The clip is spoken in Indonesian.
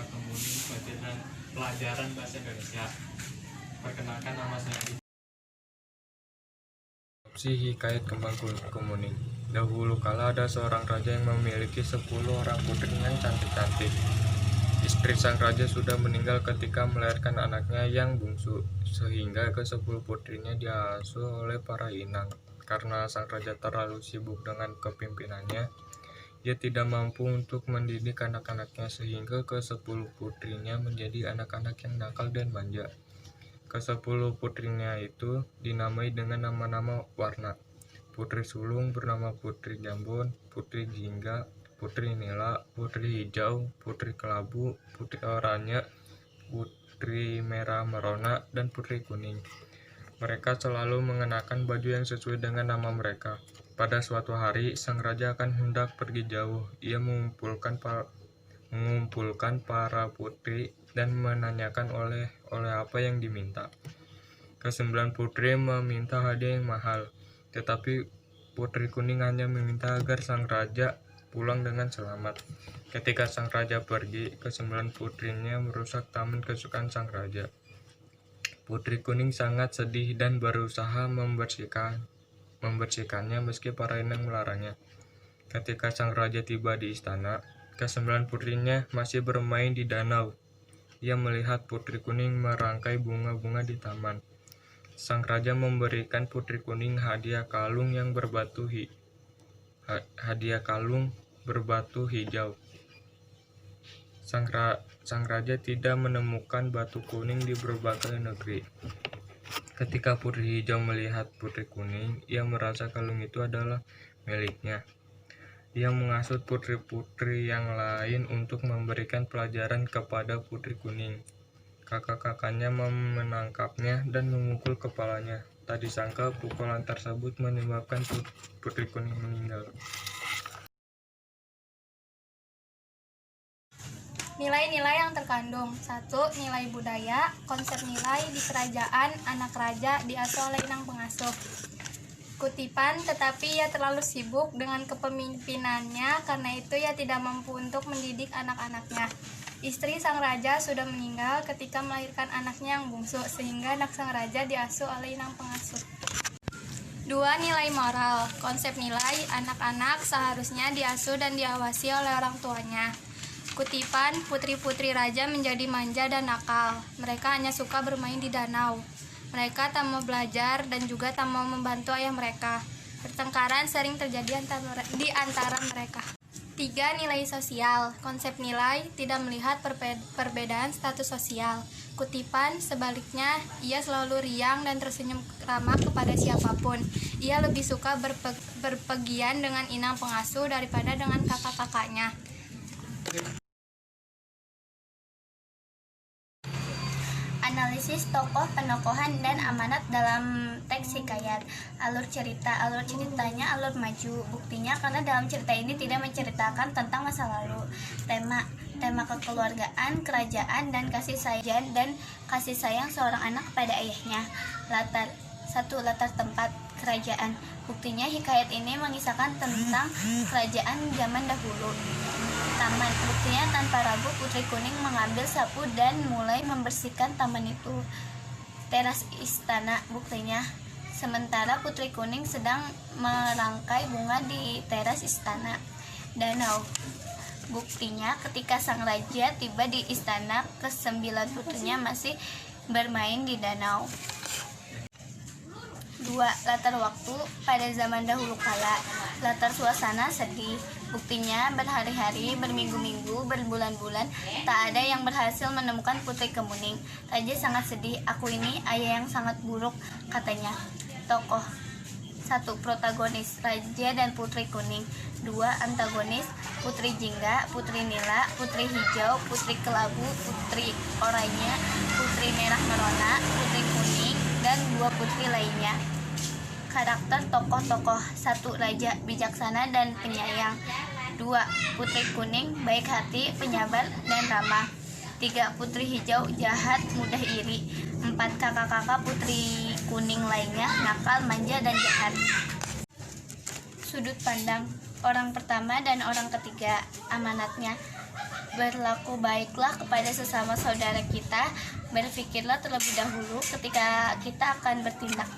Kemuning Pelajaran Bahasa Indonesia. Perkenalkan, nama saya Si Hikayat Kembang Kemuning. Dahulu kala ada seorang raja yang memiliki 10 orang putri yang cantik-cantik. Istri sang raja sudah meninggal ketika melahirkan anaknya yang bungsu, sehingga ke-10 putrinya diasuh oleh para inang. Karena sang raja terlalu sibuk dengan kepimpinannya, ia tidak mampu untuk mendidik anak-anaknya, sehingga ke-10 putrinya menjadi anak-anak yang nakal dan manja. Ke-10 putrinya itu dinamai dengan nama-nama warna. Putri sulung bernama Putri Jambon, Putri Jingga, Putri Nila, Putri Hijau, Putri Kelabu, Putri Oranye, Putri Merah Merona, dan Putri Kuning. Mereka selalu mengenakan baju yang sesuai dengan nama mereka. Pada suatu hari, sang raja akan hendak pergi jauh. Ia mengumpulkan para putri dan menanyakan oleh apa yang diminta. Ke-9 putri meminta hadiah yang mahal, tetapi Putri Kuning hanya meminta agar sang raja pulang dengan selamat. Ketika sang raja pergi, ke-9 putrinya merusak taman kesukaan sang raja. Putri Kuning sangat sedih dan berusaha membersihkannya meski para inang melarangnya. Ketika sang raja tiba di istana, ke-9 putrinya masih bermain di danau. Ia melihat Putri Kuning merangkai bunga-bunga di taman. Sang raja memberikan Putri Kuning hadiah kalung berbatu hijau. Sang raja tidak menemukan batu kuning di berbagai negeri. Ketika Putri Hijau melihat Putri Kuning, ia merasa kalung itu adalah miliknya. Ia mengasut putri-putri yang lain untuk memberikan pelajaran kepada Putri Kuning. Kakak-kakaknya menangkapnya dan memukul kepalanya. Tak disangka pukulan tersebut menyebabkan Putri Kuning meninggal. Nilai-nilai yang terkandung. 1. Nilai budaya. Konsep nilai di kerajaan, anak raja diasuh oleh inang pengasuh. Kutipan, tetapi ia terlalu sibuk dengan kepemimpinannya, karena itu ia tidak mampu untuk mendidik anak-anaknya. Istri sang raja sudah meninggal ketika melahirkan anaknya yang bungsu, sehingga anak sang raja diasuh oleh inang pengasuh. 2. Nilai moral. Konsep nilai, anak-anak seharusnya diasuh dan diawasi oleh orang tuanya. Kutipan, putri-putri raja menjadi manja dan nakal. Mereka hanya suka bermain di danau. Mereka tak mau belajar dan juga tak mau membantu ayah mereka. Pertengkaran sering terjadi di antara mereka. 3. Nilai sosial. Konsep nilai tidak melihat perbedaan status sosial. Kutipan, sebaliknya, ia selalu riang dan tersenyum ramah kepada siapapun. Ia lebih suka berpergian dengan inang pengasuh daripada dengan kakak-kakaknya. Analisis tokoh, penokohan, dan amanat dalam teks hikayat. Alur cerita. Alur ceritanya alur maju. Buktinya karena dalam cerita ini tidak menceritakan tentang masa lalu. Tema kekeluargaan, kerajaan, dan kasih sayang seorang anak kepada ayahnya. Latar tempat, kerajaan. Buktinya hikayat ini mengisahkan tentang kerajaan zaman dahulu. Taman. Buktinya tanpa ragu Putri Kuning mengambil sapu dan mulai membersihkan taman itu. Teras istana. Buktinya sementara Putri Kuning sedang merangkai bunga di teras istana. Danau. Buktinya ketika sang raja tiba di istana, ke-9 putrinya masih bermain di danau. 2. Latar waktu. Pada zaman dahulu kala, latar suasana sedih. Buktinya berhari-hari, berminggu-minggu, berbulan-bulan tak ada yang berhasil menemukan Putri Kemuning. Raja sangat sedih. Aku ini ayah yang sangat buruk, katanya. Tokoh. 1. Protagonis, Raja dan Putri Kuning. 2. Antagonis, Putri Jingga, Putri Nila, Putri Hijau, Putri Kelabu, Putri Oranye, Putri Merah Merona, Putri Kuning, dan 2 putri lainnya. Karakter tokoh-tokoh. 1. Raja, bijaksana dan penyayang. 2. Putri Kuning, baik hati, penyabar, dan ramah. 3. Putri Hijau, jahat, mudah iri. 4. Kakak-kakak Putri Kuning lainnya, nakal, manja, dan jahat. Sudut pandang. Orang pertama dan orang ketiga. Amanatnya. Berlaku baiklah kepada sesama saudara kita. Berpikirlah terlebih dahulu ketika kita akan bertindak.